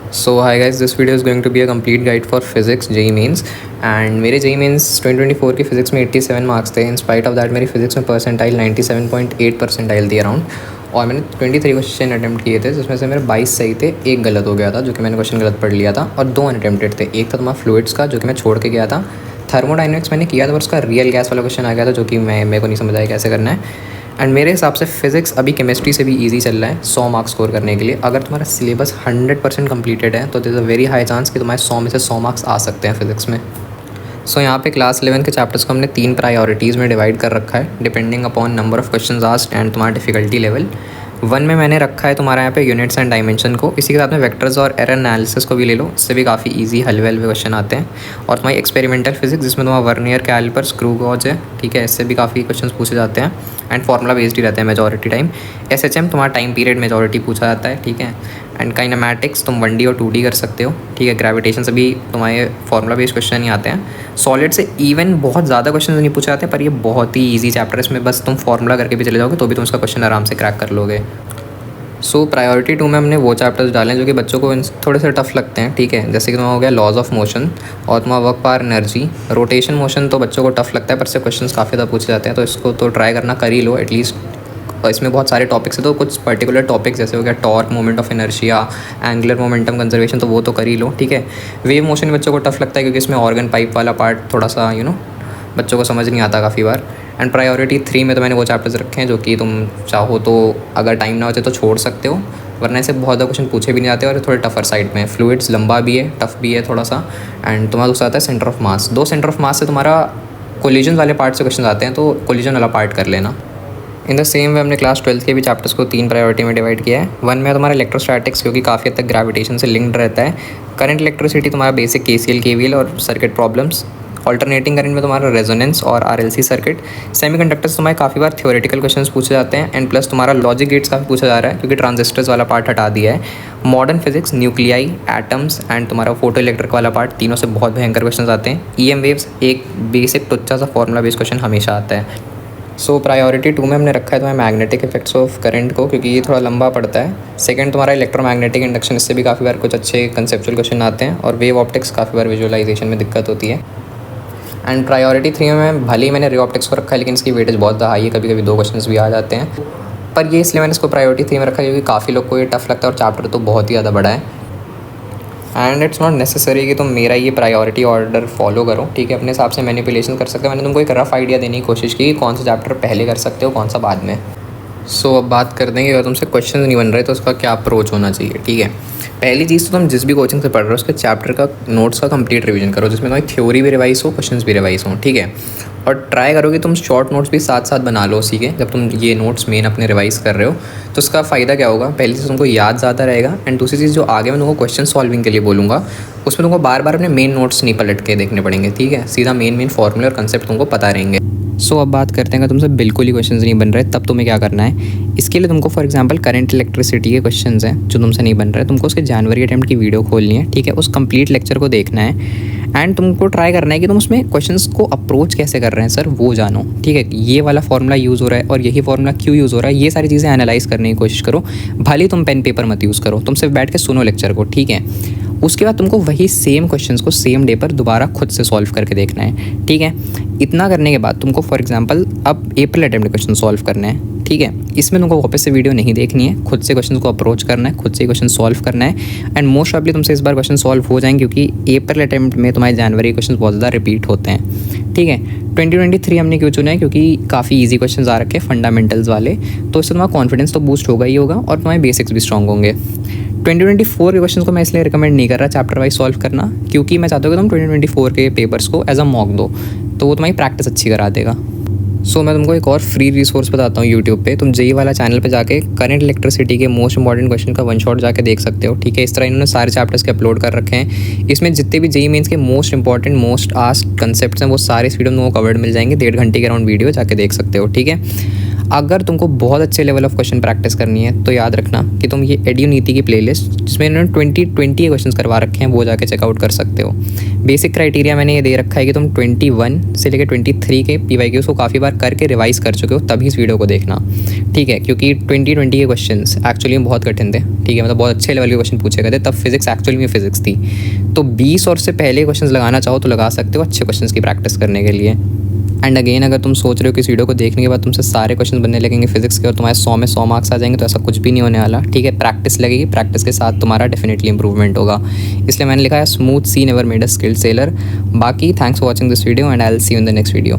So hi guys, this video is going to be a complete guide for physics JEE mains and मेरे JEE mains 2024 की physics में 87 marks थे। In spite of that मेरी physics में percentile 97.8 percentile थी around, और मैंने 23 question attempt किए थे जिसमें से मेरे 22 सही थे, एक गलत हो गया था जो कि मैंने क्वेश्चन गलत पढ़ लिया था, और 2 अनअटेम्प्टेड थे। एक था तुम्हारा फ्लूइड्स का जो कि मैं छोड़ के गया था, थर्मोडाइनमिक्स मैंने किया था पर उसका रियल गैस वाला क्वेश्चन आ गया था जो कि मेरे को नहीं समझ आया कैसे करना है। एंड मेरे हिसाब से फिज़िक्स अभी केमिस्ट्री से भी इजी चल रहा है 100 मार्क्स स्कोर करने के लिए। अगर तुम्हारा सिलेबस 100% कम्प्लीटेड है तो there is a very high chance कि तुम्हारे 100 में से 100 मार्क्स आ सकते हैं फिज़िक्स में। सो यहाँ पे क्लास 11 के चैप्टर्स को हमने 3 प्रायोरिटीज़ में डिवाइड कर रखा है depending upon number of questions asked and तुम्हारा डिफिकल्टी लेवल। 1 में मैंने रखा है तुम्हारा यहाँ पे यूनिट्स एंड डायमेंशन को, इसी के साथ में वेक्टर्स और एरर एनालिसिस को भी ले लो, इससे भी काफ़ी इजी हलवे क्वेश्चन आते हैं। और तुम्हारी एक्सपेरिमेंटल फिजिक्स जिसमें तुम्हारा वर्नियर कैलिपर स्क्रू गॉज है, ठीक है, इससे भी काफ़ी क्वेश्चन पूछे जाते हैं एंड फार्मूला बेस्ड ही रहते हैं मेजॉरिटी टाइम। SHM तुम्हारा टाइम पीरियड मेजॉरिटी पूछा जाता है, ठीक है। एंड काइनेमैटिक्स तुम 1D और 2D कर सकते हो, ठीक है। ग्रेविटेशन से भी तुम्हारे फार्मूला बेस्ड क्वेश्चन ही आते हैं। सॉलिड से इवन बहुत ज़्यादा क्वेश्चन नहीं पूछे जाते, पर ये बहुत ही ईजी चैप्टर है, इसमें बस तुम फार्मूला करके भी चले जाओगे तो भी तुम उसका क्वेश्चन आराम से क्रैक कर लोगे। सो प्रायोरिटी 2 में हमने वो चैप्टर्स डाले हैं जो कि बच्चों को थोड़े से टफ लगते हैं, ठीक है। जैसे कि तुम्हारा हो गया लॉज ऑफ मोशन और तुम्हारा work power energy. Rotation motion तो बच्चों को टफ लगता है पर इससे क्वेश्चंस काफ़ी ज़्यादा पूछे जाते हैं, तो इसको तो ट्राई करना कर ही लो एटलीस्ट। इसमें बहुत सारे टॉपिक्स हैं तो कुछ पर्टिकुलर टॉपिक्स जैसे हो गया torque, moment of inertia, angular momentum conservation, तो वो तो कर ही लो, ठीक है। वेव मोशन बच्चों को टफ लगता है क्योंकि इसमें ऑर्गन पाइप वाला पार्ट थोड़ा सा बच्चों को समझ नहीं आता काफ़ी बार। एंड प्रायोरिटी 3 में तो मैंने वो चैप्टर्स रखे हैं जो कि तुम चाहो तो अगर टाइम ना होते तो छोड़ सकते हो, वरना ऐसे बहुत ज़्यादा क्वेश्चन पूछे भी नहीं जाते और थोड़े टफर साइड में। फ्लूइड्स लंबा भी है, टफ भी है थोड़ा सा। एंड तुम्हारा दूसरा आता है centre of mass. 2 centre of mass से तुम्हारा कोलिजन वाले पार्ट से क्वेश्चन आते हैं, तो कोलिजन वाला पार्ट कर लेना। इन द सेम वे हमने क्लास 12 के भी चैप्टर्स को 3 प्रायोरिटी में डिवाइड किया है। 1 में तुम्हारा इलेक्ट्रोस्टैटिक्स क्योंकि काफ़ी हद तक ग्रेविटेशन से लिंक्ड रहता है। करंट इलेक्ट्रिसिटी तुम्हारा बेसिक KCL KVL और सर्किट प्रॉब्लम्स। ऑल्टरनेटिंग करंट में तुम्हारा रेजोनेंस और RLC सर्किट। सेमीकंडक्टर्स तुम्हारे काफ़ी बार थ्योरेटिकल क्वेश्चंस पूछे जाते हैं एंड प्लस तुम्हारा लॉजिक गेट्स काफ़ी पूछा जा रहा है क्योंकि ट्रांजिस्टर्स वाला पार्ट हटा दिया है। Modern physics, nuclei, atoms and तुम्हारा फोटो इलेक्ट्रिक वाला पार्ट, तीनों से बहुत भयंकर क्वेश्चन आते हैं। EM वेव्स एक बेसिक टुच्चा सा फॉर्मूला बेस्ड क्वेश्चन हमेशा आता है। सो प्रायोरिटी 2 में हमने रखा है तुम्हारे मैग्नेटिक इफेक्ट्स ऑफ करंट को क्योंकि ये थोड़ा लंबा पड़ता है। सेकंड तुम्हारा इलेक्ट्रोमैग्नेटिक इंडक्शन, इससे भी काफ़ी बार कुछ अच्छे कंसेप्चुअल क्वेश्चन आते हैं। और वेव ऑप्टिक्स काफ़ी बार विजुअलाइजेशन में दिक्कत होती है। एंड प्रायोरिटी 3 में भले ही मैंने रे ऑप्टिक्स को रखा है लेकिन इसकी वेटेज बहुत हाई है, कभी कभी 2 क्वेश्चन भी आ जाते हैं, पर ये इसलिए मैंने इसको प्रायोरिटी 3 में रखा है क्योंकि काफ़ी लोग को ये टफ लगता है और चैप्टर तो बहुत ही ज़्यादा बड़ा है। एंड इट्स नॉट नेसेसरी कि तुम मेरा ये प्रायोरिटी ऑर्डर फॉलो करो, ठीक है। अपने हिसाब से मैनिपुलेशन कर सकते हो। मैंने तुमको एक रफ आइडिया देने की कोशिश की कौन सा चैप्टर पहले कर सकते हो कौन सा बाद में। सो अब बात करते हैं कि अगर तुमसे क्वेश्चन नहीं बन रहे तो उसका क्या अप्रोच होना चाहिए, ठीक है। पहली चीज़ तो तुम जिस भी कोचिंग से पढ़ रहे हो उसके चैप्टर का नोट्स का कंप्लीट रिवीजन करो जिसमें तुम्हारी थ्योरी भी रिवाइज हो, क्वेश्चंस भी रिवाइज हो, ठीक है। और ट्राई करो कि तुम शॉर्ट नोट्स भी साथ साथ बना लो उसी के। जब तुम ये नोट्स मेन अपने रिवाइज कर रहे हो तो उसका फ़ायदा क्या होगा, पहली चीज़ तुमको याद ज़्यादा रहेगा एंड दूसरी चीज़ जो आगे मैं तुमको क्वेश्चन सॉल्विंग के लिए बोलूँगा उसमें तुमको बार बार अपने मेन नोट्स नहीं पलट के देखने पड़ेंगे, ठीक है। सीधा मेन फॉर्मूले और कंसेप्ट तुमको पता रहेंगे। सो अब बात करते हैं अगर तुमसे बिल्कुल ही क्वेश्चंस नहीं बन रहे तब तुम्हें क्या करना है। इसके लिए तुमको फॉर एग्जांपल करंट इलेक्ट्रिसिटी के क्वेश्चंस हैं जो तुमसे नहीं बन रहे, तुमको उसके जनवरी अटेम्प्ट की वीडियो खोलनी है, ठीक है। उस कंप्लीट लेक्चर को देखना है एंड तुमको ट्राई करना है कि तुम उसमें क्वेश्चंस को अप्रोच कैसे कर रहे हैं सर वो जानो, ठीक है। ये वाला फॉर्मूला यूज़ हो रहा है और यही फॉर्मूला क्यों यूज़ हो रहा है, ये सारी चीज़ें एनालाइज करने की कोशिश करो। भले ही तुम पेन पेपर मत यूज़ करो, तुम सिर्फ बैठ के सुनो लेक्चर को, ठीक है। उसके बाद तुमको वही सेम क्वेश्चंस को सेम डे पर दोबारा खुद से सॉल्व करके देखना है, ठीक है। इतना करने के बाद तुमको फॉर एग्जांपल अब अप्रैल अटेम्प्ट क्वेश्चन सॉल्व करना है, ठीक है। इसमें तुमको वापस से वीडियो नहीं देखनी है, खुद से क्वेश्चन को अप्रोच करना है, खुद से क्वेश्चन सॉल्व करना है एंड मोस्ट ऑफली तुमसे इस बार क्वेश्चन सॉल्व हो जाएंगे क्योंकि अप्रैल अटेम्प्ट में तुम्हारे जनवरी क्वेश्चन बहुत ज़्यादा रिपीट होते हैं, ठीक है। 2023 हमने क्यों चुना है क्योंकि काफ़ी ईजी क्वेश्चन आ रखे हैं फंडामेंटल्स वाले, तो इससे तुम्हारा कॉन्फिडेंस तो बूस्ट होगा ही होगा और तुम्हारे बेसिक्स भी स्ट्रॉन्ग होंगे। 2024 के क्वेश्चन को मैं इसलिए रिकमेंड नहीं कर रहा चैप्टर वाइज सॉल्व करना क्योंकि मैं चाहता हूँ कि तुम 2024 के पेपर्स को एज अ मॉक दो तो वो तुम्हारी प्रैक्टिस अच्छी करा देगा। सो मैं तुमको एक और फ्री रिसोर्स बताता हूँ यूट्यूब पे, तुम JEE वाला चैनल पे जाके करंट इलेक्ट्रिसिटी के मोस्ट इंपॉर्टेंट क्वेश्चन का 1 शॉट जाके देख सकते हो, ठीक है। इस तरह इन्होंने सारे चैप्टर्स के अपलोड कर रखे हैं। इसमें जितने भी JEE मेंस के most important most asked concepts हैं वो सारे इस वीडियो में तुमको कवर्ड मिल जाएंगे। 1.5 घंटे के अराउंड वीडियो जाके देख सकते हो, ठीक है। अगर तुमको बहुत अच्छे लेवल ऑफ क्वेश्चन प्रैक्टिस करनी है तो याद रखना कि तुम ये एड्यू नीति की प्लेलिस्ट जिसमें इन्होंने 2020 के क्वेश्चन करवा रखे हैं वो जाके चेकआउट कर सकते हो। बेसिक क्राइटेरिया मैंने ये दे रखा है कि तुम 21 से लेकर 23 के PYQs को काफ़ी बार करके रिवाइज कर चुके हो तभी इस वीडियो को देखना, ठीक है, क्योंकि 2020 के क्वेश्चन एक्चुअली में बहुत कठिन थे, ठीक है, मतलब बहुत अच्छे लेवल के क्वेश्चन पूछे गए थे, तब फिजिक्स एक्चुअली में फिजिक्स थी। तो 20 और से पहले क्वेश्चन लगाना चाहो तो लगा सकते हो अच्छे क्वेश्चन की प्रैक्टिस करने के लिए। एंड अगेन अगर तुम सोच रहे हो कि इस वीडियो को देखने के बाद तुमसे सारे क्वेश्चन बनने लगेंगे फिजिक्स के और तुम्हारे 100 में 100 मार्क्स आ जाएंगे, तो ऐसा कुछ भी नहीं होने वाला, ठीक है। प्रैक्टिस लगेगी, प्रैक्टिस के साथ तुम्हारा डेफिनेटली इंप्रूवमेंट होगा। इसलिए मैंने लिखा है smooth sea never made a skilled sailor. बाकी thanks for watching this video and I will see you in the next video.